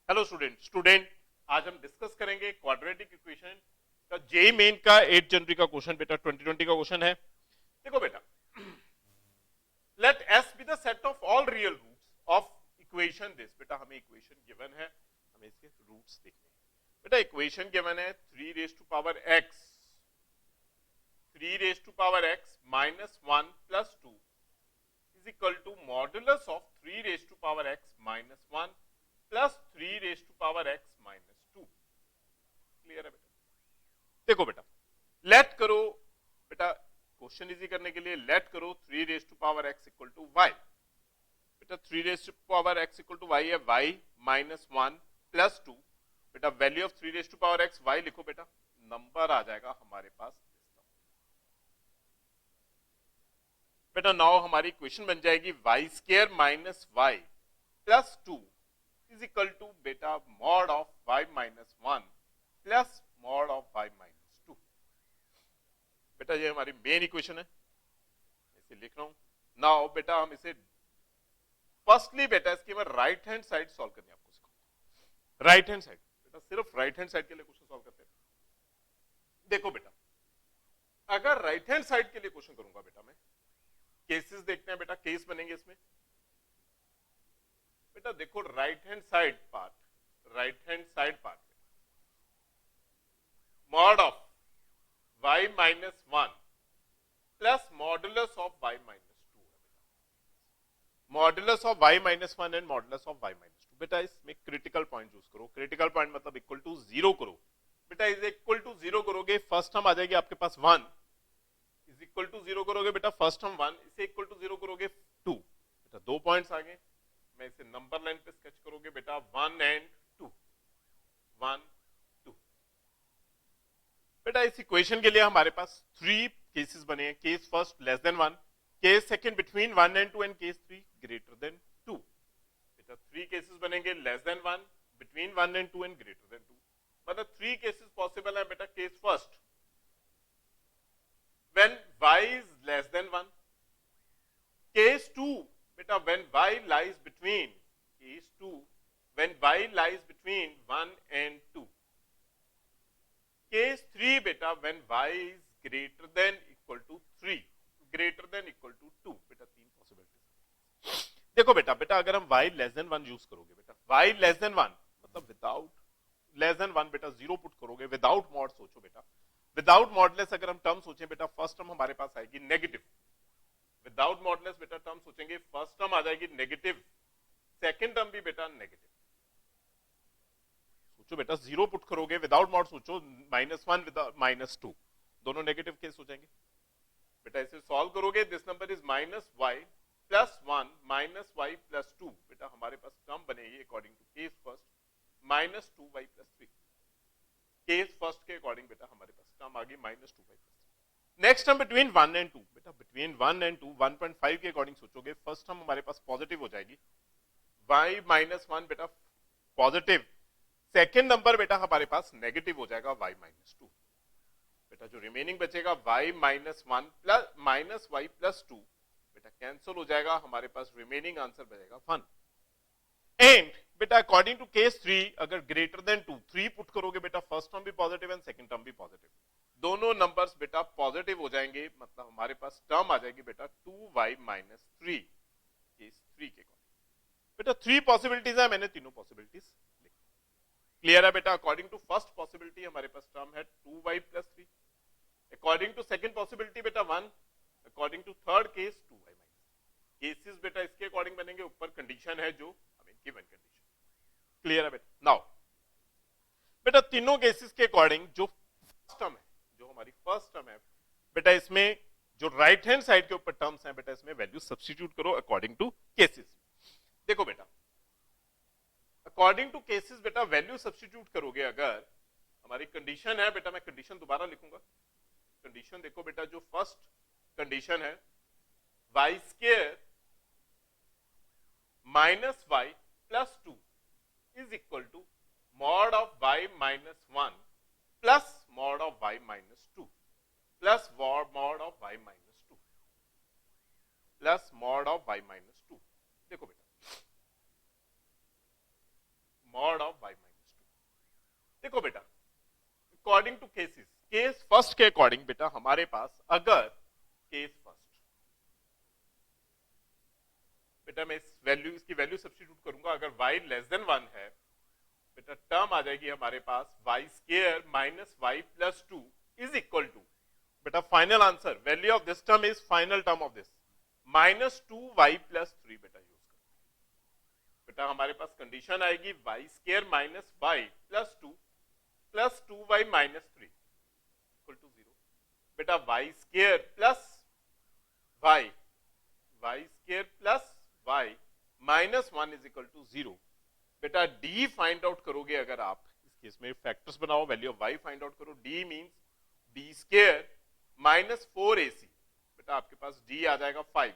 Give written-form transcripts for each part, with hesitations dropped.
Hello student आज हम discuss करेंगे क्वाड्रेटिक इक्वेशन का जेई मेन का 8 जनवरी का क्वेश्चन बेटा 2020 का क्वेश्चन है। देखो बेटा, let S be the set of all real roots of equation this. बेटा हमें इक्वेशन गिवन है, हमें इसके रूट्स देखने हैं। बेटा इक्वेशन गिवन है 3 raise to power x, 3 raise to power x minus 1 plus 2 is equal to modulus of 3 raise to power x minus 1 plus 3 raise to power x minus 2। Clear है बेटा? देखो बेटा, लेट करो बेटा, क्वेश्चन इजी करने के लिए लेट करो 3 raise to power x equal to y। बेटा 3 raise to power x equal to y है y माइनस 1 प्लस 2। बेटा value of 3 raise to power x y लिखो बेटा, नंबर आ जाएगा हमारे पास। बेटा नाउ हमारी इक्वेशन बन जाएगी y square minus y plus 2 is equal to बेटा mod of y minus 1 plus mod of y minus 2। बेटा ये हमारी मेन इक्वेशन है, इसे लिख रहा हूं। नाउ बेटा हम इसे फर्स्टली बेटा इसकी मैं राइट हैंड साइड सॉल्व करनी आपको सिखाऊंगा। राइट हैंड साइड बेटा, सिर्फ राइट हैंड साइड के लिए क्वेश्चन सॉल्व करते हैं। देखो बेटा, अगर राइट हैंड साइड के लिए क्वेश्चन करूंगा बेटा मैं, केसेस देखते हैं बेटा, केस बनेंगे इसमें। बेटा देखो right hand side part, right hand side part mod of y minus 1 plus modulus of y minus 2 है बेटा। Modulus of y minus 1 and modulus of y minus 2। बेटा इसमें क्रिटिकल पॉइंट यूज करो, क्रिटिकल पॉइंट मतलब equal to 0 करो। बेटा is equal to 0 करोगे, first term आ जाएगी आपके पास 1, इज इक्वल टू 0 करोगे बेटा फर्स्ट टर्म 1, इसे इक्वल टू 0 करोगे 2। बेटा दो पॉइंट्स आ गए, मैं इसे नंबर लाइन पे स्केच करोगे बेटा 1 एंड 2, 1 2। बेटा इस इक्वेशन के लिए हमारे पास 3 केसेस बने हैं। Case first less than 1, case second between 1 and 2 and case 3 greater than 2। बेटा 3 केसेस बनेंगे less than 1, between 1 and 2 and greater than 2। मतलब 3 केसेस पॉसिबल है बेटा। Case first when y is less than 1, case 2 beta when y lies between, case 2 when y lies between 1 and 2, case 3 beta when y is greater than equal to 3, greater than equal to 2। बेटा तीन possibilities. देखो बेटा, बेटा अगर हम y less than 1 use करोगे बेटा, y less than 1 मतलब विदाउट, लेस देन 1 बेटा 0 पुट करोगे, विदाउट मॉड सोचो बेटा, विदाउट मॉडलेस अगर हम टर्म सोचें बेटा, फर्स्ट टर्म हमारे पास आएगी नेगेटिव। विदाउट मॉडलेस बेटा टर्म सोचेंगे, फर्स्ट टर्म आ जाएगी नेगेटिव, सेकंड टर्म भी बेटा नेगेटिव। सोचो बेटा 0 पुट करोगे, विदाउट मॉड सोचो, -1 विदाउट -2 दोनों नेगेटिव केस हो जाएंगे। बेटा इसे सॉल्व करोगे, this number is -y plus 1 -y plus 2। बेटा हमारे पास टर्म बनेगी according to case first -2y plus 3। Case first के अकॉर्डिंग बेटा हमारे पास टर्म आ गई -2y। Next term between 1 and 2, बेटा बिटवीन 1 एंड 2 1.5 के अकॉर्डिंग सोचोगे, फर्स्ट टर्म हमारे पास पॉजिटिव हो जाएगी, y माइनस 1 बेटा पॉजिटिव, सेकेंड नंबर बेटा हमारे पास नेगेटिव हो जाएगा y माइनस 2। बेटा जो रिमेनिंग बचेगा y minus 1 plus minus y plus 2, बेटा कैंसिल हो जाएगा, हमारे पास रिमेनिंग आंसर बचेगा 1। एंड बेटा अकॉर्डिंग टू केस 3 अगर ग्रेटर देन 2, 3 पुट करोगे बेटा, फर्स्ट टर्म भी पॉजिटिव एंड सेकंड टर्म भी पॉजिटिव, दोनों नंबर्स बेटा पॉजिटिव हो जाएंगे, मतलब हमारे पास टर्म आ जाएगी बेटा 2y माइनस 3 केस 3 के अकॉर्डिंग। बेटा 3 पॉसिबिलिटीज है, मैंने तीनों पॉसिबिलिटीज लिखी। क्लियर है बेटा? अकॉर्डिंग टू फर्स्ट पॉसिबिलिटी हमारे पास टर्म है 2y plus 3, according to second possibility बेटा 1, according to third case 2y minus. Cases बेटा इसके अकॉर्डिंग बनेंगे, ऊपर कंडीशन है जो हमें गिवन कंडीशन। क्लियर है बेटा? नाउ बेटा तीनों केसेस के अकॉर्डिंग जो फर्स्ट टर्म है, जो हमारी फर्स्ट टर्म है बेटा, इसमें जो राइट हैंड साइड के ऊपर टर्म्स हैं बेटा, इसमें वैल्यू सब्स्टिट्यूट करो अकॉर्डिंग टू केसेस। देखो बेटा अकॉर्डिंग टू केसेस बेटा वैल्यू सब्स्टिट्यूट करोगे, अगर हमारी कंडीशन है बेटा, मैं कंडीशन दोबारा लिखूंगा। कंडीशन देखो बेटा, जो फर्स्ट कंडीशन है y square minus y plus 2 is equal to mod of y minus 1 plus mod of y minus 2 plus mod of y minus 2 plus mod of y minus 2। देखो बेटा mod of y minus 2। देखो बेटा, according to cases, case first के according बेटा हमारे पास अगर case first, बेटा मैं इसकी वैल्यू सब्स्टिट्यूट करूंगा, अगर y लेस देन 1 है बेटा टर्म आ जाएगी हमारे पास y square minus y plus 2 is equal to, बेटा final answer value of this term is final term of this minus 2y plus 3 बेटा यूज कर। बेटा हमारे पास कंडीशन आएगी y square minus y plus 2 plus 2y minus 3 equal to 0। बेटा y square plus y square plus y minus 1 is equal to 0। बेटा d find out करोगे, अगर आप इस केस में फैक्टर्स बनाओ, value of y find out करो, d means d square minus 4ac, बेटा आपके पास d आ जाएगा 5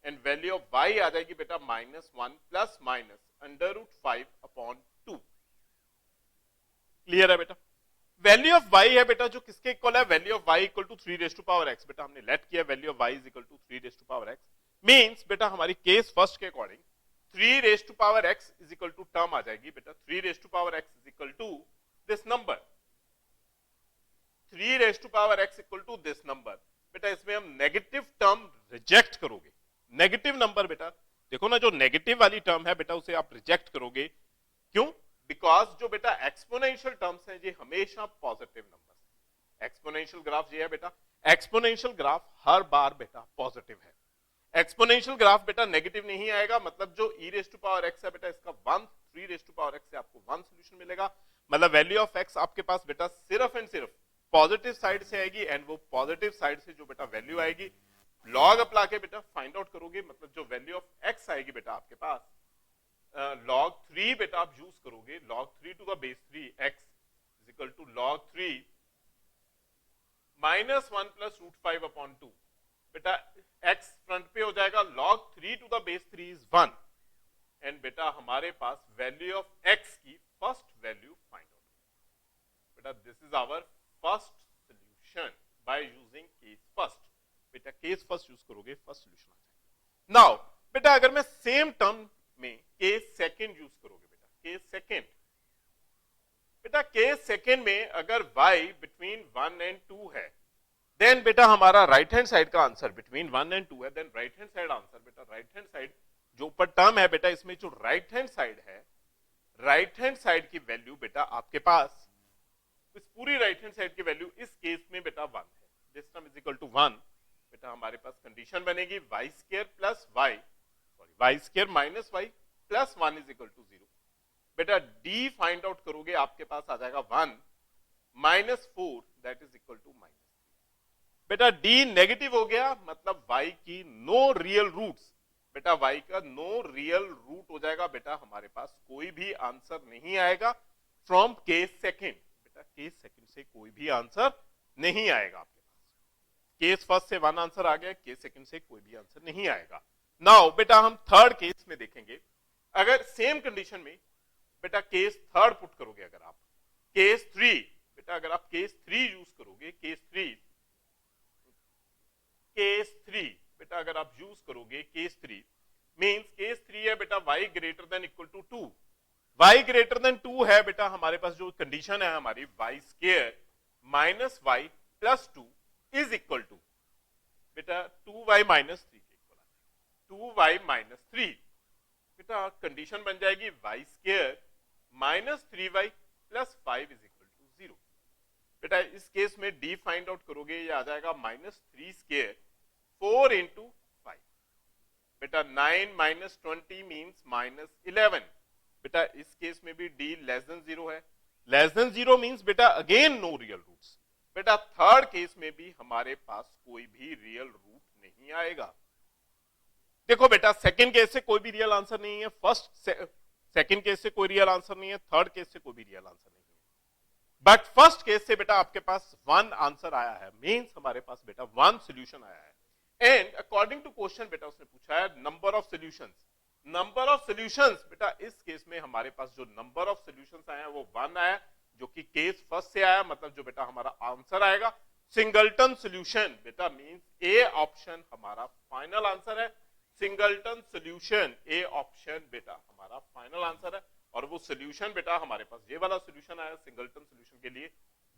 एंड वैल्यू ऑफ y आ जाएगी बेटा minus 1 plus minus under root 5 upon 2। Clear है बेटा? वैल्यू ऑफ y है बेटा जो किसके इक्वल है, value of y equal to 3 raise to power x। बेटा हमने लेट किया value of y is equal to 3 raise to power x, means बेटा हमारी केस फर्स्ट के according 3 raise to power x is equal to term आ जाएगी बेटा 3 raise to power x is equal to this number, 3 raise to power x equal to this number. बेटा इसमें हम negative term reject करोगे, negative number बेटा देखो ना, जो नेगेटिव वाली टर्म है बेटा उसे आप रिजेक्ट करोगे। क्यों? बिकॉज जो बेटा एक्सपोनेंशियल टर्म्स हैं ये हमेशा पॉजिटिव नंबर्स। एक्सपोनेंशियल ग्राफ ये है बेटा, एक्सपोनेंशियल ग्राफ हर बार बेटा पॉजिटिव है। एक्सपोनेंशियल ग्राफ बेटा नेगेटिव नहीं आएगा, मतलब जो e raise to power x है बेटा इसका 1, 3 रेज़ टू पावर x से आपको 1 सॉल्यूशन मिलेगा, मतलब वैल्यू ऑफ x आपके पास बेटा सिर्फ एंड सिर्फ पॉजिटिव साइड से आएगी एंड वो पॉजिटिव साइड से जो बेटा वैल्यू आएगी लॉग अप्ला के बेटा फाइंड आउट करोगे, मतलब जो वैल्यू ऑफ x आएगी बेटा आपके पास log 3 बेटा आप यूज करोगे, log 3 to the base 3 x is equal to log 3 minus 1 plus root 5 upon 2। बेटा x फ्रंट पे हो जाएगा, log 3 to the base 3 is 1 and बेटा हमारे पास वैल्यू ऑफ x की फर्स्ट वैल्यू फाइंड आउट। बेटा this is our first solution by using case first. बेटा केस फर्स्ट यूज करोगे, फर्स्ट सॉल्यूशन आ जाएगा। नाउ बेटा अगर मैं सेम टर्म में केस सेकंड यूज करोगे, बेटा केस सेकंड, बेटा केस सेकंड में अगर y बिटवीन 1 एंड 2 है देन बेटा हमारा राइट हैंड साइड का आंसर बिटवीन 1 एंड 2 है, then right hand side answer बेटा राइट हैंड साइड जो ऊपर टर्म है बेटा इसमें जो राइट हैंड साइड है, राइट हैंड साइड की वैल्यू बेटा आपके पास इस पूरी राइट हैंड साइड की वैल्यू इस केस में बेटा 1 है, this term is equal to 1। बेटा हमारे पास कंडीशन बनेगी y square plus y square minus y plus 1 is equal to 0। बेटा d फाइंड आउट करोगे आपके पास आ जाएगा 1 minus 4 that is equal to minus 3। बेटा d नेगेटिव हो गया, मतलब y की नो रियल रूट्स, बेटा y का नो रियल रूट हो जाएगा, बेटा हमारे पास कोई भी आंसर नहीं आएगा फ्रॉम केस सेकंड। बेटा केस सेकंड से कोई भी आंसर नहीं आएगा आपके पास, केस फर्स्ट से 1 आंसर आ गया, केस सेकंड से कोई भी आंसर नहीं आएगा। नाउ बेटा हम थर्ड केस में देखेंगे, अगर सेम कंडीशन में बेटा केस थर्ड पुट करोगे, अगर आप केस 3 बेटा अगर आप केस 3 यूज करोगे, केस 3 बेटा अगर आप यूज करोगे केस 3 मींस केस 3 है बेटा y greater than equal to 2, y greater than 2 है बेटा हमारे पास जो कंडीशन है हमारी y square minus y plus 2 is equal to बेटा 2y माइनस 3 के इक्वल आ जाएगा, 2y माइनस 3। बेटा कंडीशन बन जाएगी y square minus 3y plus 5 is equal to 0। बेटा इस केस में d फाइंड आउट करोगे, ये आ जाएगा माइनस 3 स्क्वायर 4 इंटू 5। बेटा 9 माइनस 20 मीन्स माइनस 11। बेटा इस केस में भी d लेस देन 0 है, लेस देन 0 मीन्स बेटा अगेन नो रियल रूट्स। बेटा थर्ड केस में भी हमारे पास कोई भी रियल रूट नहीं आएगा। देखो बेटा सेकंड केस से कोई भी रियल आंसर नहीं है, सेकंड केस से कोई रियल आंसर नहीं है, थर्ड केस से कोई भी रियल आंसर नहीं है, बट फर्स्ट केस से बेटा आपके पास 1 आंसर आया है, मींस हमारे पास बेटा 1 सॉल्यूशन आया है। एंड अकॉर्डिंग टू क्वेश्चन बेटा उसने पूछा है number of solutions, number of solutions बेटा इस केस में हमारे पास जो नंबर ऑफ सॉल्यूशंस आए हैं वो 1 आया, जो कि केस फर्स्ट से आया, मतलब जो बेटा हमारा आंसर आएगा सिंगलटन सॉल्यूशन। बेटा मींस ए ऑप्शन हमारा फाइनल आंसर है, सिंगलटन सॉल्यूशन ए ऑप्शन बेटा हमारा फाइनल आंसर है, और वो वो सोल्यूशन बेटा हमारे पास ये वाला सोल्यूशन आया सिंगलटन सोल्यूशन के लिए,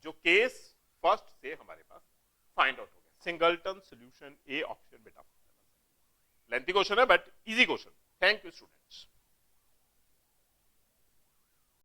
जो केस फर्स्ट से हमारे पास फाइंड आउट हो गया। सिंगलटन सोल्यूशन ए ऑप्शन बेटा। लेंथी क्वेश्चन है but easy question. Thank you students.